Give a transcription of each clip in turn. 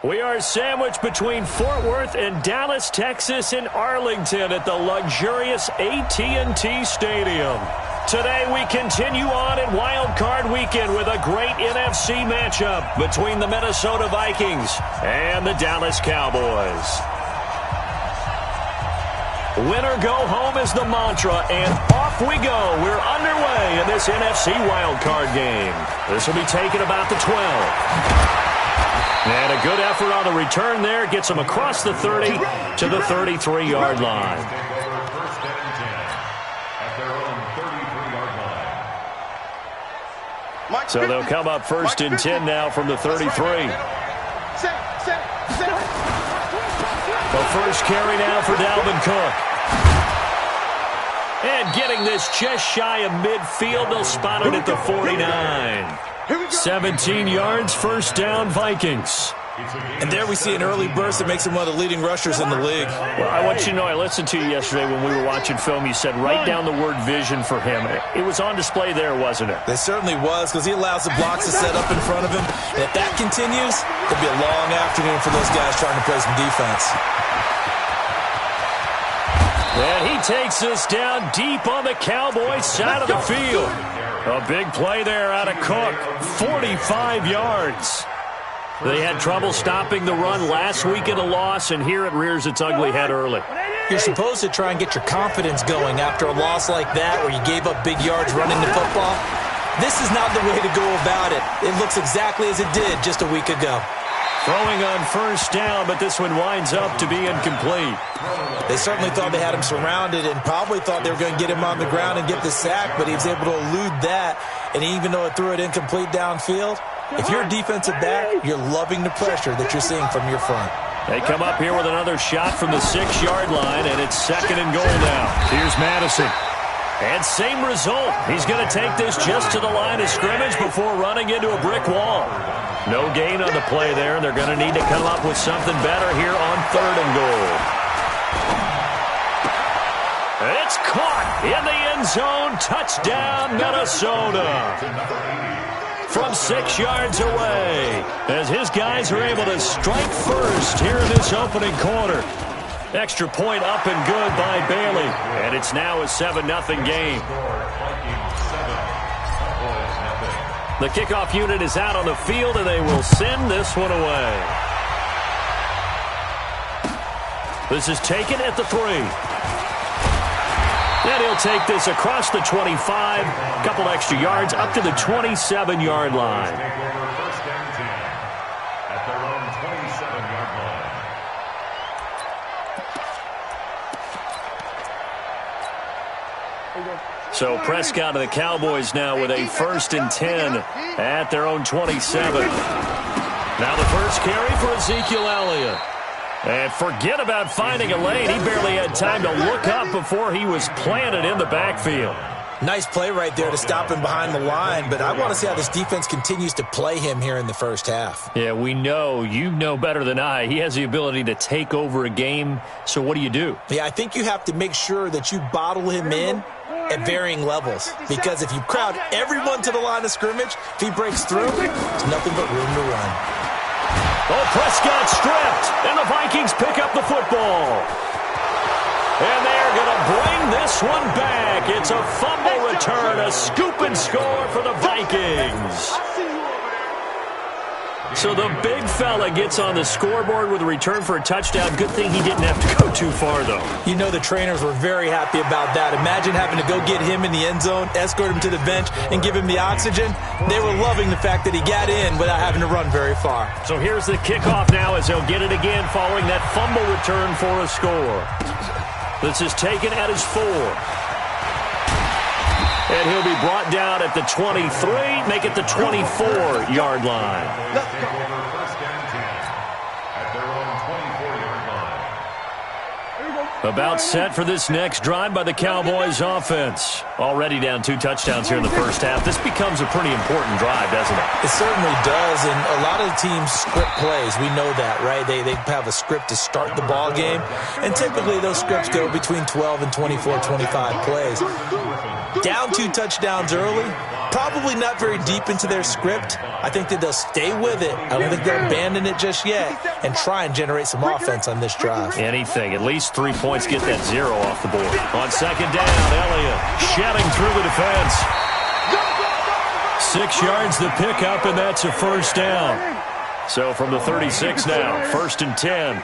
We are sandwiched between Fort Worth and Dallas, Texas, and Arlington at the luxurious AT&T Stadium. Today we continue on in Wild Card Weekend with a great NFC matchup between the Minnesota Vikings and the Dallas Cowboys. Win or go home is the mantra, and off we go. We're underway in this NFC Wild Card game. This will be taken about the 12. And a good effort on the return there gets them across the 30 to the 33-yard line. So they'll come up first and 10 now from the 33. The first carry now for Dalvin Cook. And getting this just shy of midfield, they'll spot it at the 49. 17 yards, first down, Vikings. And there we see an early burst that makes him one of the leading rushers in the league. Well, I want you to know, I listened to you yesterday when we were watching film. You said write down the word vision for him. It was on display there, wasn't it? It certainly was, because he allows the blocks to set up in front of him. And if that continues, it'll be a long afternoon for those guys trying to play some defense. And he takes us down deep on the Cowboys side of the field. A big play there out of Cook, 45 yards. They had trouble stopping the run last week in a loss, and here it rears its ugly head early. You're supposed to try and get your confidence going after a loss like that where you gave up big yards running the football. This is not the way to go about it. It looks exactly as it did just a week ago. Throwing on first down, but this one winds up to be incomplete. They certainly thought they had him surrounded and probably thought they were going to get him on the ground and get the sack, but he was able to elude that. And even though it threw it incomplete downfield, if you're a defensive back, you're loving the pressure that you're seeing from your front. They come up here with another shot from the 6-yard line, and it's second and goal now. Here's Madison. And same result. He's going to take this just to the line of scrimmage before running into a brick wall. No gain on the play there. They're going to need to come up with something better here on third and goal. It's caught in the end zone. Touchdown, Minnesota. From 6 yards away, as his guys are able to strike first here in this opening quarter. Extra point up and good by Bailey. And it's now a 7-0 game. The kickoff unit is out on the field, and they will send this one away. This is taken at the 3. And he'll take this across the 25, a couple extra yards, up to the 27-yard line. So Prescott and the Cowboys now with a first and 10 at their own 27. Now the first carry for Ezekiel Elliott. And forget about finding a lane. He barely had time to look up before he was planted in the backfield. Nice play right there to stop him behind the line, but I want to see how this defense continues to play him here in the first half. Yeah, we know. You know better than I. He has the ability to take over a game, so what do? Yeah, I think you have to make sure that you bottle him in at varying levels, because if you crowd everyone to the line of scrimmage, if he breaks through, there's nothing but room to run. Oh, Prescott stripped, and the Vikings pick up the football. And they're going to bring this one back. It's a fumble return, a scoop and score for the Vikings. So the big fella gets on the scoreboard with a return for a touchdown. Good thing he didn't have to go too far, though. You know the trainers were very happy about that. Imagine having to go get him in the end zone, escort him to the bench, and give him the oxygen. They were loving the fact that he got in without having to run very far. So here's the kickoff now as they'll get it again following that fumble return for a score. This is taken at his 4. And he'll be brought down at the 23, make it the 24-yard line. About set for this next drive by the Cowboys offense. Already down 2 touchdowns here in the first half. This becomes a pretty important drive, doesn't it? It certainly does, and a lot of the teams script plays. We know that, right? They have a script to start the ball game, and typically those scripts go between 12 and 24, 25 plays. Down 2 touchdowns early, Probably not very deep into their script. I think that they'll stay with it. I don't think they'll abandon it just yet and try and generate some offense on this drive. Anything. At least 3 points get that 0 off the board. On second down, Elliott shedding through the defense. 6 yards the pickup, and that's a first down. So from the 36 now, 1st and 10.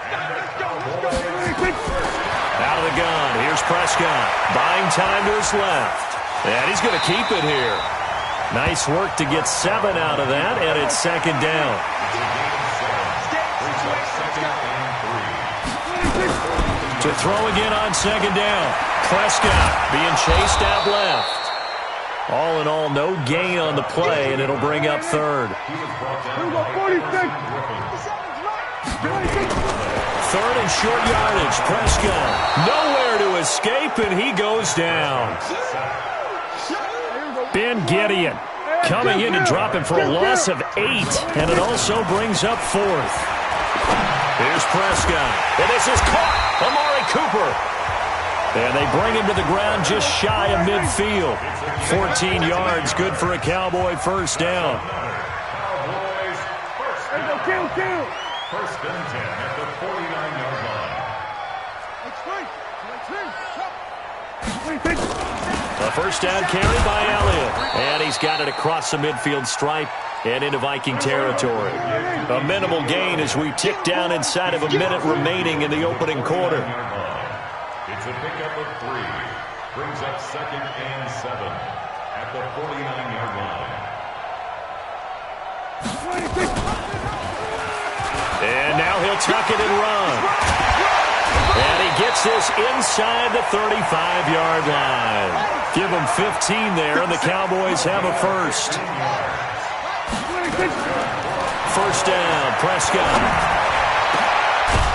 Out of the gun. Here's Prescott. Buying time to his left. And he's going to keep it here. Nice work to get 7 out of that, and it's second down. To throw again on second down. Prescott being chased out left. All in all, no gain on the play, and it'll bring up 3rd. 3rd and short yardage. Prescott nowhere to escape, and he goes down. Ben Gideon coming in to drop him for a loss of 8, and it also brings up 4th. Here's Prescott, and this is caught. Amari Cooper. And they bring him to the ground just shy of midfield. 14 yards, good for a Cowboy first down. First and 10 at the 49-yard line. A first down carry by Elliott. And he's got it across the midfield stripe and into Viking territory. A minimal gain as we tick down inside of a minute remaining in the opening quarter. It's a pickup of 3. Brings up 2nd and 7 at the 49-yard line. And now he'll tuck it and run. And he gets this inside the 35-yard line. Give him 15 there, and the Cowboys have a first. First down, Prescott.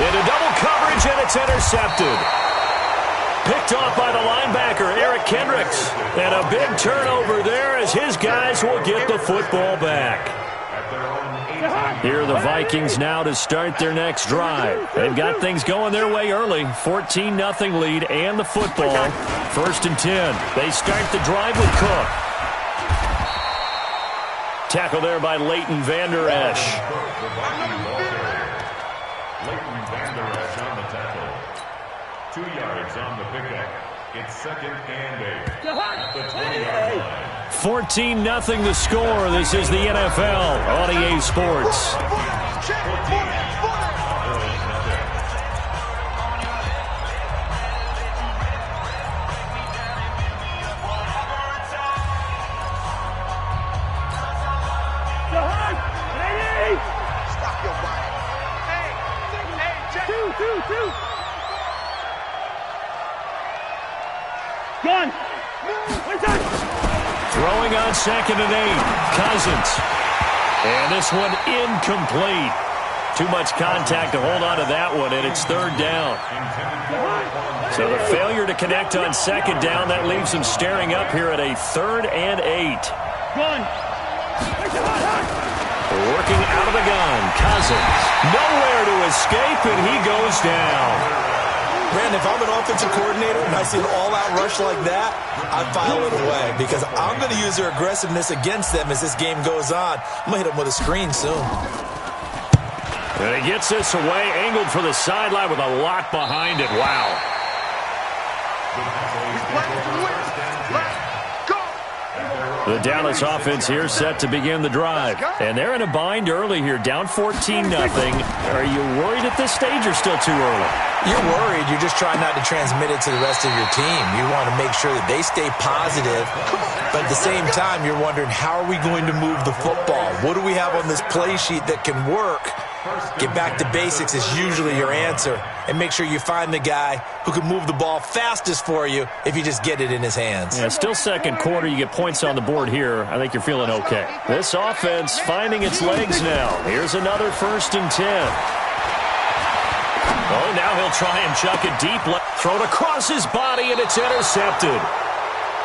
Into double coverage, and it's intercepted. Picked off by the linebacker, Eric Kendricks. And a big turnover there as his guys will get the football back. Here are the Vikings now to start their next drive. They've got things going their way early. 14-0 lead and the football. 1st and 10. They start the drive with Cook. Tackle there by Leighton Vander Esch. Leighton Vander Esch on the tackle. 2 yards on the pickup. It's 2nd and 8 at the 20-yard line. 14-0 the score. This is the NFL on EA Sports. Throwing on 2nd and 8. Cousins. And this one incomplete. Too much contact to hold on to that one, and it's 3rd down. So the failure to connect on 2nd down, that leaves them staring up here at a 3rd and 8. Working out of the gun. Cousins. Nowhere to escape, and he goes down. Brandon, if I'm an offensive coordinator and I see an all-out rush like that, I file it away because I'm going to use their aggressiveness against them as this game goes on. I'm going to hit them with a screen soon. And he gets this away, angled for the sideline with a lot behind it. Wow. The Dallas offense here set to begin the drive. And they're in a bind early here, down 14-0. Are you worried at this stage or still too early? You're worried. You're just trying not to transmit it to the rest of your team. You want to make sure that they stay positive. But at the same time, you're wondering, how are we going to move the football? What do we have on this play sheet that can work? Get back to basics is usually your answer. And make sure you find the guy who can move the ball fastest for you if you just get it in his hands. Yeah, still second quarter. You get points on the board here. I think you're feeling okay. This offense finding its legs now. Here's another 1st and 10. Oh, now he'll try and chuck it deep. Thrown across his body, and it's intercepted.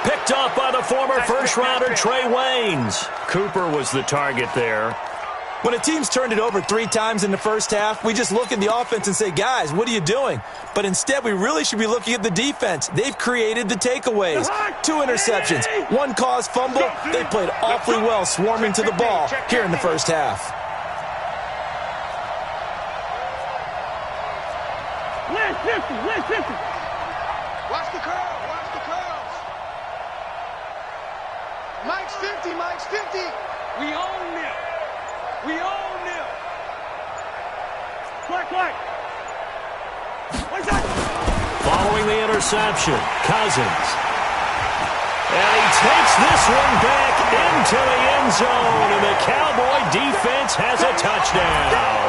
Picked off by the former first-rounder Trey Waynes. Cooper was the target there. When a team's turned it over 3 times in the first half, we just look at the offense and say, guys, what are you doing? But instead, we really should be looking at the defense. They've created the takeaways. 2 interceptions, 1 caused fumble. They played awfully well swarming to the ball here in the first half. Listen. Watch the curl. Mike's 50. We own them. Quick. Following the interception, Cousins. And he takes this one back into the end zone, and the Cowboy defense has a touchdown.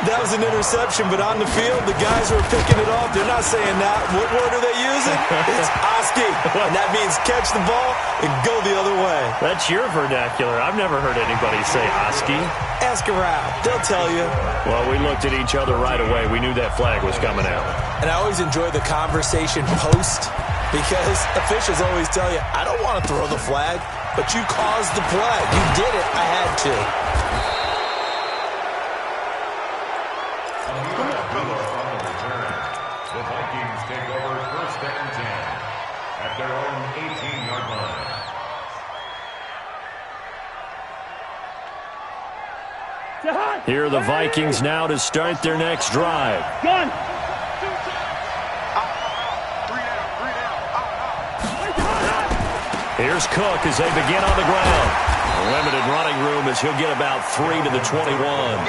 That was an interception, but on the field, the guys who are picking it off, they're not saying that. What word are they using? It's Oski, and that means catch the ball and go the other way. That's your vernacular. I've never heard anybody say Oski. Ask around. They'll tell you. Well, we looked at each other right away. We knew that flag was coming out. And I always enjoy the conversation post because officials always tell you, I don't want to throw the flag, but you caused the play. You did it. I had to. The Vikings take over 1st and 10 at their own 18-yard line. Here are the Vikings now to start their next drive. Gun. Here's Cook as they begin on the ground. A limited running room as he'll get about 3 to the 21.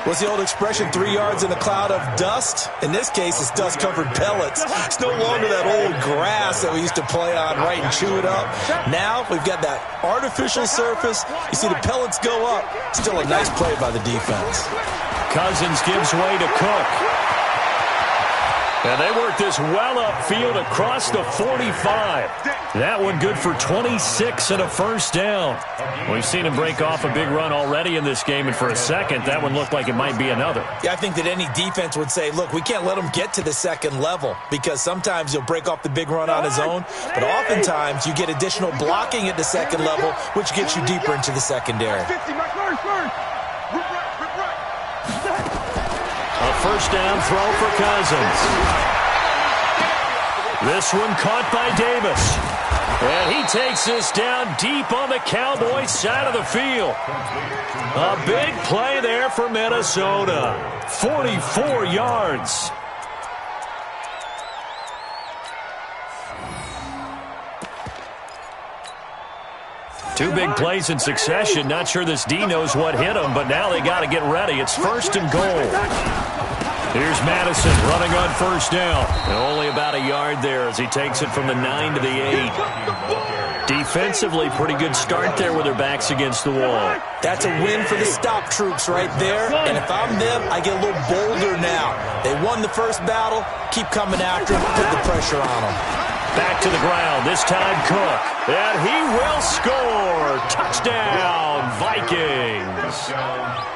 What's the old expression, 3 yards in a cloud of dust? In this case, it's dust-covered pellets. It's no longer that old grass that we used to play on, right, and chew it up. Now we've got that artificial surface. You see the pellets go up. Still a nice play by the defense. Cousins gives way to Cook. And they work this well upfield across the 45. That one good for 26 and a first down. We've seen him break off a big run already in this game, and for a second, that one looked like it might be another. Yeah, I think that any defense would say, look, we can't let him get to the second level because sometimes he'll break off the big run on his own, but oftentimes you get additional blocking at the second level, which gets you deeper into the secondary. A first down throw for Cousins. This one caught by Davis. And he takes this down deep on the Cowboys side of the field. A big play there for Minnesota. 44 yards. Two big plays in succession. Not sure this D knows what hit him, but now they got to get ready. It's 1st and goal. Here's Madison running on first down. And only about a yard there as he takes it from the 9 to the 8. Defensively, pretty good start there with their backs against the wall. That's a win for the stop troops right there. And if I'm them, I get a little bolder now. They won the first battle. Keep coming after them. Put the pressure on them. Back to the ground, this time Cook. And he will score. Touchdown, Vikings.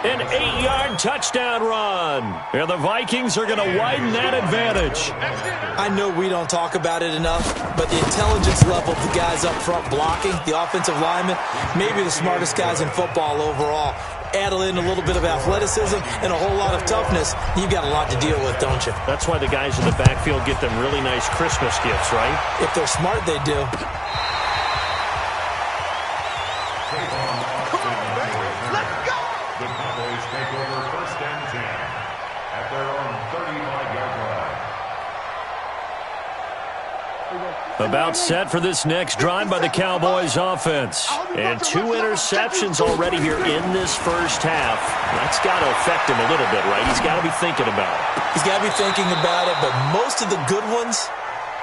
An 8-yard touchdown run. And the Vikings are going to widen that advantage. I know we don't talk about it enough, but the intelligence level of the guys up front blocking, the offensive linemen, maybe the smartest guys in football overall. Add in a little bit of athleticism and a whole lot of toughness, you've got a lot to deal with, don't you? That's why the guys in the backfield get them really nice Christmas gifts, right? If they're smart, they do. Let's go! The Cowboys take over 1st and 10 at their own 35-yard line. About set for this next drive by the Cowboys offense. And 2 interceptions already here in this first half. That's got to affect him a little bit, right? He's got to be thinking about it. He's got to be thinking about it, but most of the good ones,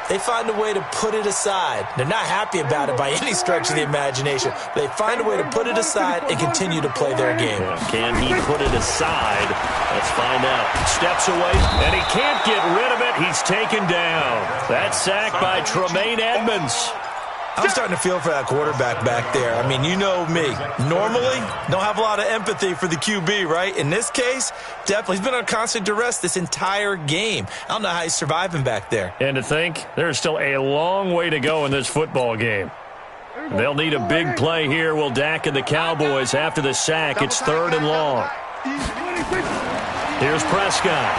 they find a way to put it aside. They're not happy about it by any stretch of the imagination. They find a way to put it aside and continue to play their game. Can he put it aside? Let's find out. Steps away, and he can't get rid of it. He's taken down. That sack by Tremaine Edmonds. I'm starting to feel for that quarterback back there. I mean, you know me. Normally, don't have a lot of empathy for the QB, right? In this case, definitely. He's been on constant duress this entire game. I don't know how he's surviving back there. And to think, there's still a long way to go in this football game. They'll need a big play here. Will Dak and the Cowboys after the sack. It's 3rd and long. Here's Prescott.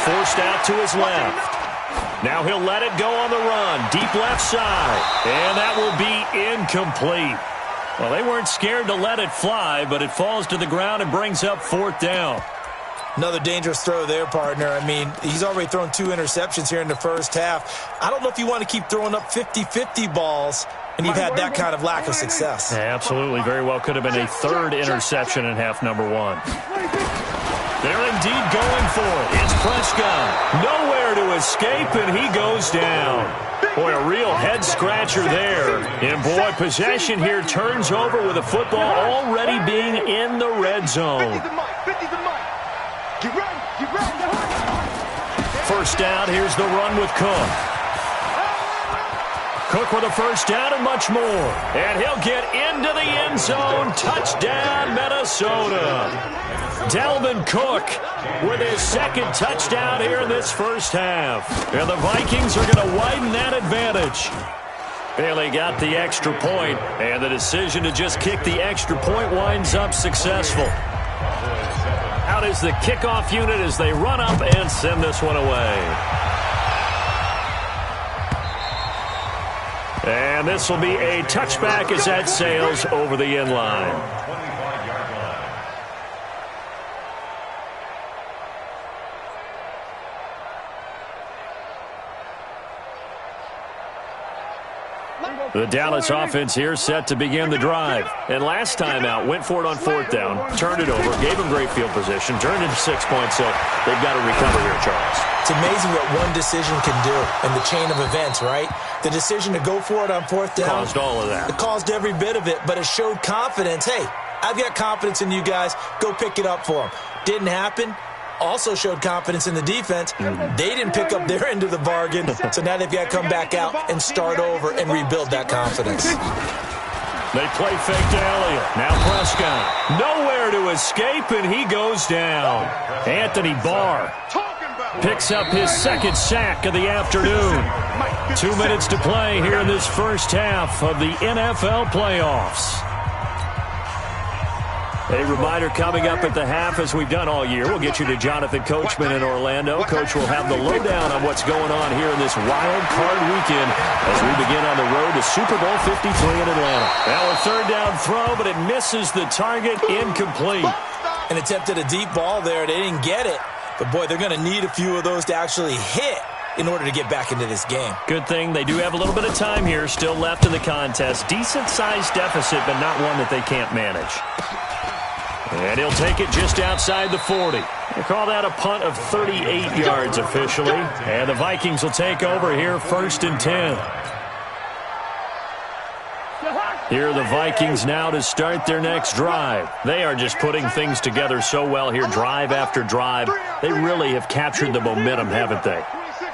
Forced out to his left. Now he'll let it go on the run. Deep left side. And that will be incomplete. Well, they weren't scared to let it fly, but it falls to the ground and brings up 4th down. Another dangerous throw there, partner. I mean, he's already thrown 2 interceptions here in the first half. I don't know if you want to keep throwing up 50-50 balls and you've had that kind of lack of success. Yeah, absolutely. Very well could have been a 3rd interception in half number 1. They're indeed going for it. It's Prescott. Nowhere to escape, and he goes down. Boy, a real head-scratcher there. And, boy, possession here turns over with the football already being in the red zone. First down, here's the run with Cook. Cook with a first down and much more. And he'll get into the end zone. Touchdown, Minnesota. Dalvin Cook with his 2nd touchdown here in this first half. And the Vikings are going to widen that advantage. Bailey got the extra point, and the decision to just kick the extra point winds up successful. Out is the kickoff unit as they run up and send this one away. And this will be a touchback as that sails over the end line. The Dallas offense here set to begin the drive. And last time out, went for it on 4th down, turned it over, gave them great field position, turned into 6 points, so they've got to recover here, Charles. It's amazing what one decision can do in the chain of events, right? The decision to go for it on 4th down. Caused all of that. It caused every bit of it, but it showed confidence. Hey, I've got confidence in you guys. Go pick it up for them. Didn't happen. Also showed confidence in the defense. They didn't pick up their end of the bargain, so now they've got to come back out and start over and rebuild that confidence. They play fake to Elliott. Now Prescott. Nowhere to escape, and he goes down. Anthony Barr picks up his 2nd sack of the afternoon. 2 minutes to play here in this first half of the NFL playoffs. A reminder coming up at the half, as we've done all year. We'll get you to Jonathan Coachman in Orlando. Coach will have the lowdown on what's going on here in this wild card weekend as we begin on the road to Super Bowl 53 in Atlanta. Now a 3rd down throw, but it misses the target. Incomplete. And attempted a deep ball there. They didn't get it. But, boy, they're going to need a few of those to actually hit in order to get back into this game. Good thing they do have a little bit of time here still left in the contest. Decent-sized deficit, but not one that they can't manage. And he'll take it just outside the 40. They call that a punt of 38 yards officially. And the Vikings will take over here 1st and 10. Here are the Vikings now to start their next drive. They are just putting things together so well here, drive after drive. They really have captured the momentum, haven't they?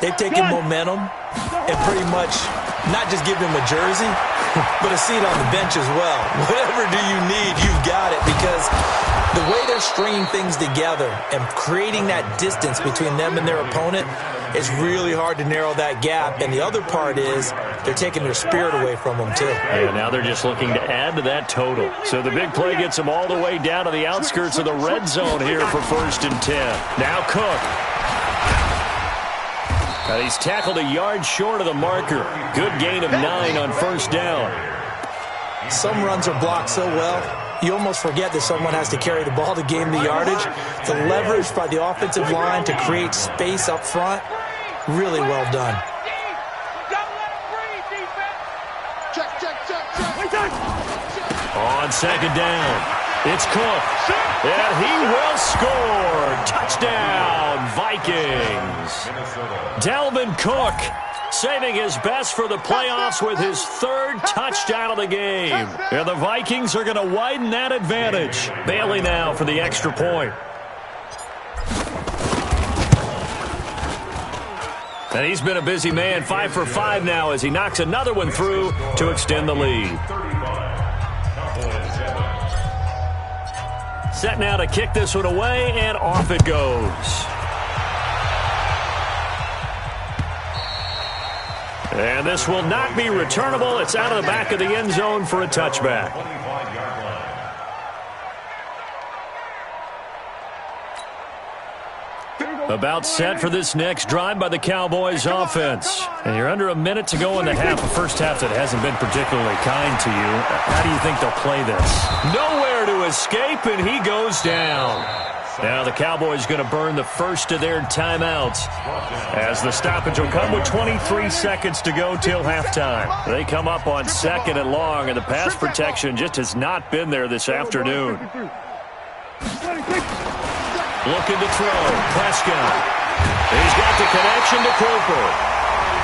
They've taken momentum and pretty much not just give them a jersey, but a seat on the bench as well. Whatever do you need, you've got it, because the way they're stringing things together and creating that distance between them and their opponent, it's really hard to narrow that gap. And the other part is they're taking their spirit away from them, too. And now they're just looking to add to that total. So the big play gets them all the way down to the outskirts of the red zone here for 1st and 10. Now Cook. He's tackled a yard short of the marker. Good gain of 9 on 1st down. Some runs are blocked so well, you almost forget that someone has to carry the ball to gain the yardage. The leverage by the offensive line to create space up front, really well done. On 2nd down, it's Cook. And he will score. Touchdown, Vikings. Dalvin Cook saving his best for the playoffs with his 3rd touchdown of the game. And the Vikings are going to widen that advantage. Bailey now for the extra point. And he's been a busy man, 5 for 5 now as he knocks another one through to extend the lead. Set now to kick this one away, and off it goes. And this will not be returnable. It's out of the back of the end zone for a touchback. 25-yard line. About set for this next drive by the Cowboys offense. And you're under a minute to go in the half, a first half that hasn't been particularly kind to you. How do you think they'll play this? Nowhere to escape, and he goes down. Now the Cowboys going to burn the first of their timeouts as the stoppage will come with 23 seconds to go till halftime. They come up on 2nd and long, and the pass protection just has not been there this afternoon. Looking to throw. Prescott. He's got the connection to Cooper.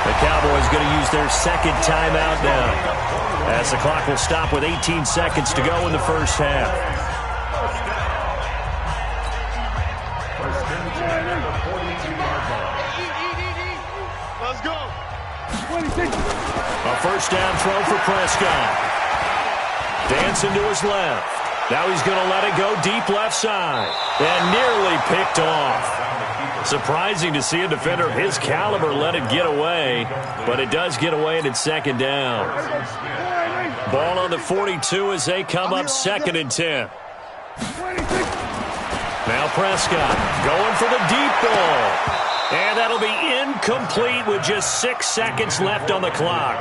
The Cowboys going to use their second timeout now as the clock will stop with 18 seconds to go in the first half. Let's go. A first down throw for Prescott. Dancing to his left. Now he's going to let it go deep left side. And nearly picked off. Surprising to see a defender of his caliber let it get away. But it does get away, and it's second down. Ball on the 42 as they come up 2nd and 10. Now Prescott going for the deep ball. And that'll be incomplete with just 6 seconds left on the clock.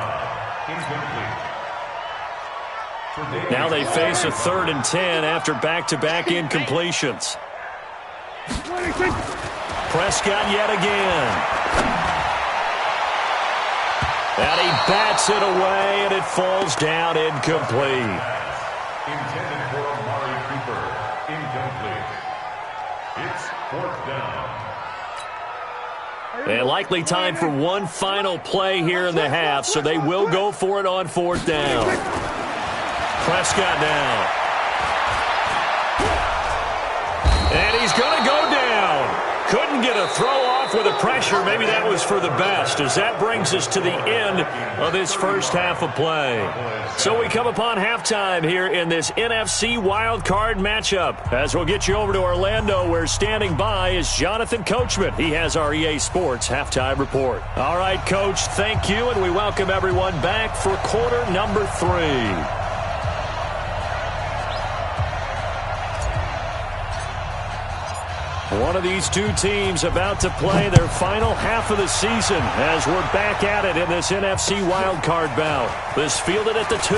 Now they face a 3rd and 10 after back-to-back incompletions. Prescott yet again. And he bats it away, and it falls down incomplete. Intended for Amari Cooper. Incomplete. It's 4th down. And likely time for one final play here in the half, so they will go for it on 4th down. Prescott now. And he's going to go down. Couldn't get a throw off with the pressure. Maybe that was for the best, as that brings us to the end of this first half of play. So we come upon halftime here in this NFC wildcard matchup. As we'll get you over to Orlando, where standing by is Jonathan Coachman. He has our EA Sports halftime report. All right, Coach, thank you, and we welcome everyone back for quarter number 3. One of these two teams about to play their final half of the season as we're back at it in this NFC wildcard bout. This fielded at the 2.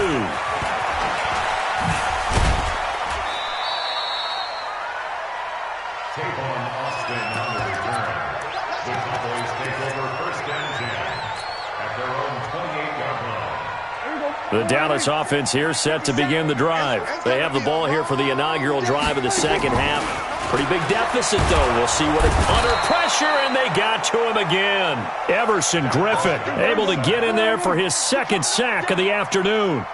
Tavon Austin on the return. The Cowboys take over 1st and 10 at their own 28-yard line. The Dallas offense here set to begin the drive. They have the ball here for the inaugural drive of the second half. Pretty big deficit, though. We'll see what it's under pressure, and they got to him again. Everson Griffin able to get in there for his 2nd sack of the afternoon.